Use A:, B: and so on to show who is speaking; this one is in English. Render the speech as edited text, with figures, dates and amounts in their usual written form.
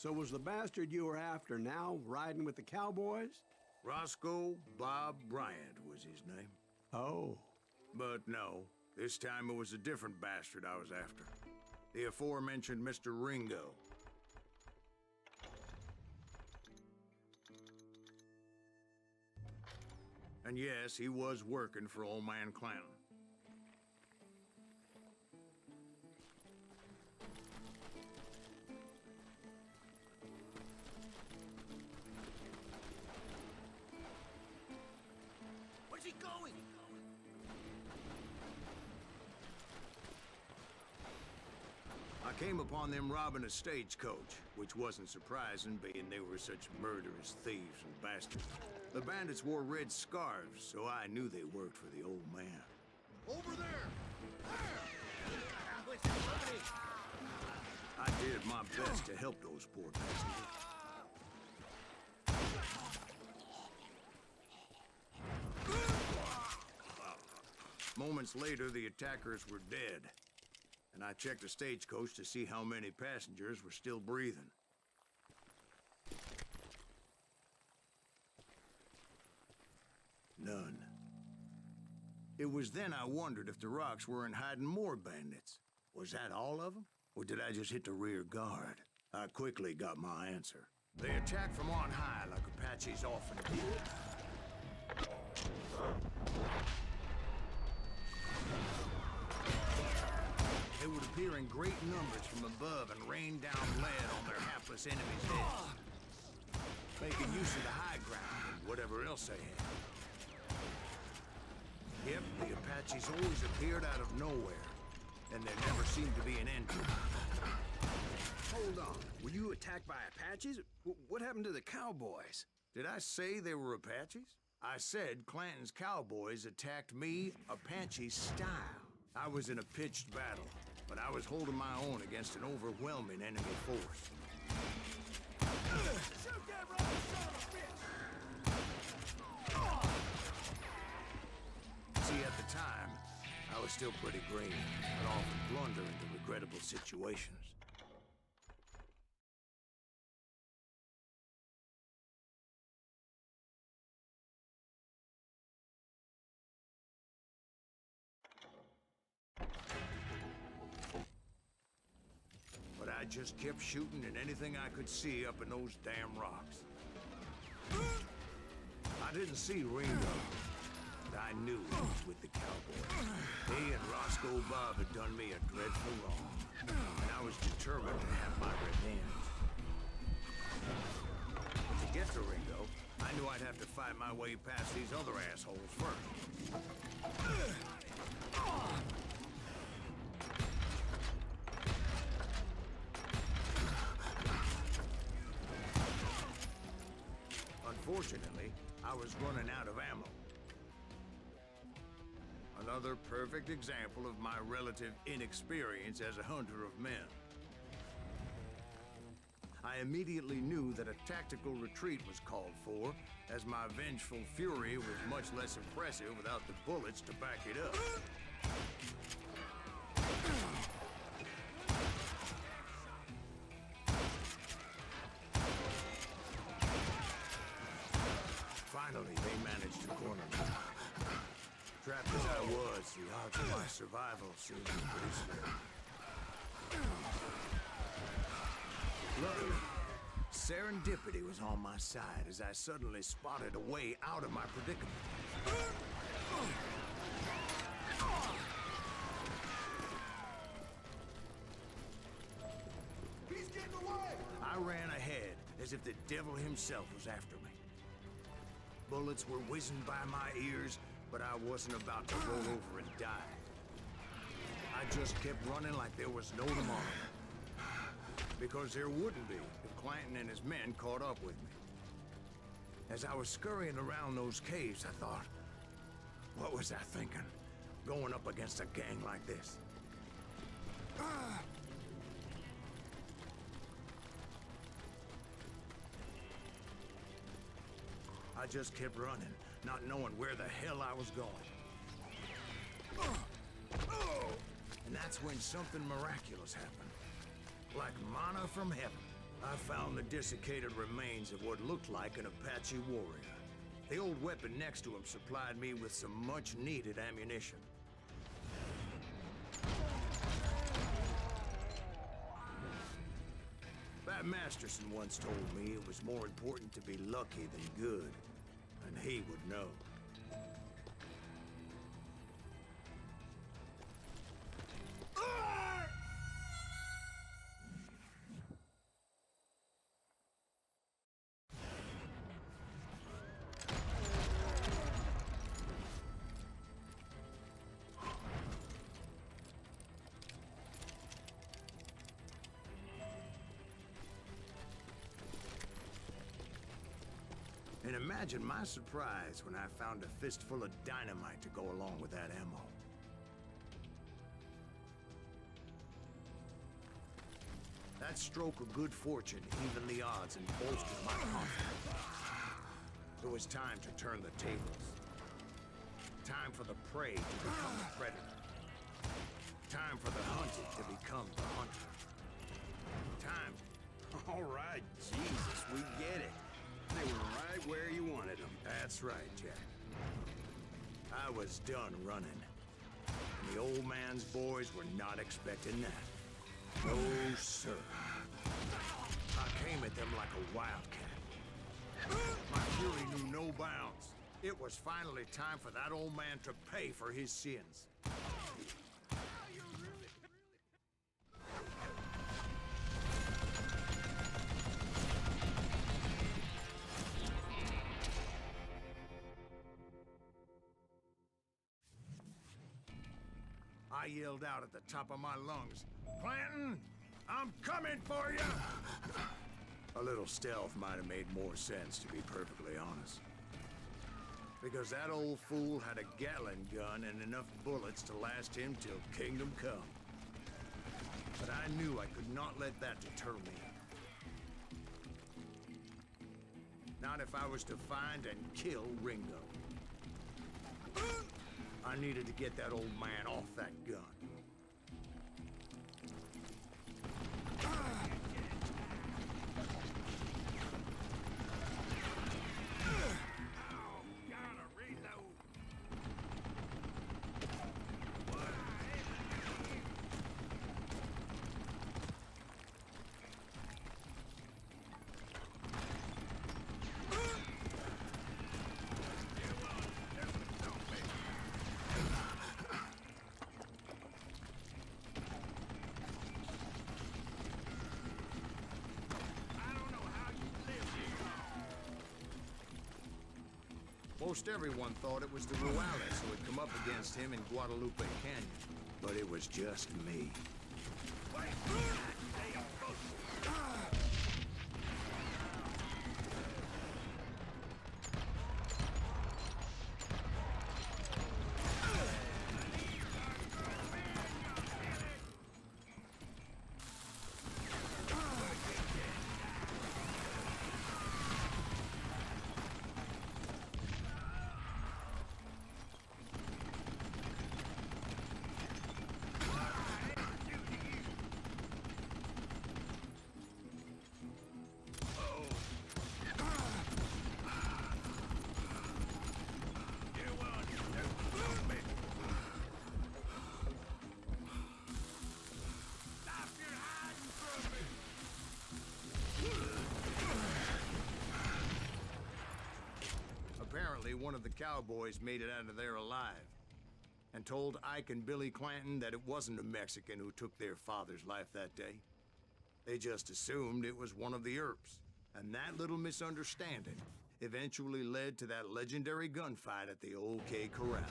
A: So was the bastard you were after now riding with the cowboys?
B: Roscoe Bob Bryant was his name.
A: Oh.
B: But no, this time it was a different bastard I was after. The aforementioned Mr. Ringo. And yes, he was working for Old Man Clanton.
C: Where's he going?
B: I came upon them robbing a stagecoach, which wasn't surprising, being they were such murderous thieves and bastards. The bandits wore red scarves, so I knew they worked for the old man.
C: Over there!
B: I did my best to help those poor passengers. Moments later, the attackers were dead, and I checked the stagecoach to see how many passengers were still breathing. None. It was then I wondered if the rocks weren't hiding more bandits. Was that all of them? Or did I just hit the rear guard? I quickly got my answer. They attacked from on high like Apaches often did. They would appear in great numbers from above and rain down lead on their hapless enemies' heads, making use of the high ground and whatever else they had. Yep, the Apaches always appeared out of nowhere, and there never seemed to be an end to them.
D: Hold on. Were you attacked by Apaches? What happened to the cowboys?
B: Did I say they were Apaches? I said Clanton's cowboys attacked me Apache style. I was in a pitched battle, but I was holding my own against an overwhelming enemy force.
C: Shoot that rubber son of a bitch!
B: See, at the time, I was still pretty green, and often blunder into regrettable situations. But I just kept shooting at anything I could see up in those damn rocks. I didn't see Ringo, but I knew he was with the cowboys. He and Roscoe Bob had done me a dreadful wrong, and I was determined to have my revenge. But to get to Ringo, I knew I'd have to fight my way past these other assholes first. Unfortunately, I was running out of ammo. Another perfect example of my relative inexperience as a hunter of men. I immediately knew that a tactical retreat was called for, as my vengeful fury was much less impressive without the bullets to back it up. Finally, they managed to corner me. Trapped as I was, the odds of my survival seemed pretty slim. Luckily, serendipity was on my side as I suddenly spotted a way out of my predicament.
C: He's getting away!
B: I ran ahead as if the devil himself was after me. Bullets were whizzing by my ears, but I wasn't about to roll over and die. I just kept running like there was no tomorrow. Because there wouldn't be if Clanton and his men caught up with me. As I was scurrying around those caves, I thought, what was I thinking, going up against a gang like this? I just kept running, not knowing where the hell I was going. And that's when something miraculous happened. Like manna from heaven. I found the desiccated remains of what looked like an Apache warrior. The old weapon next to him supplied me with some much-needed ammunition. Pat Masterson once told me it was more important to be lucky than good, and he would know. And imagine my surprise when I found a fistful of dynamite to go along with that ammo. That stroke of good fortune evened the odds and bolstered my confidence. It was time to turn the tables. Time for the prey to become the predator. Time for the hunted to become the hunter. Time.
D: All right, Jesus, we get it. They were right where you wanted them.
B: That's right, Jack. I was done running. And the old man's boys were not expecting that. No, sir. I came at them like a wildcat. My fury knew no bounds. It was finally time for that old man to pay for his sins. I yelled out at the top of my lungs, "Clanton, I'm coming for you!" A little stealth might have made more sense, to be perfectly honest. Because that old fool had a Gatling gun and enough bullets to last him till kingdom come. But I knew I could not let that deter me. Not if I was to find and kill Ringo. I needed to get that old man off that gun.
C: Gotta reload.
B: Most everyone thought it was the Ruales who had come up against him in Guadalupe Canyon, but it was just me. Apparently, one of the cowboys made it out of there alive and told Ike and Billy Clanton that it wasn't a Mexican who took their father's life that day. They just assumed it was one of the Earps, and that little misunderstanding eventually led to that legendary gunfight at the Old K Corral.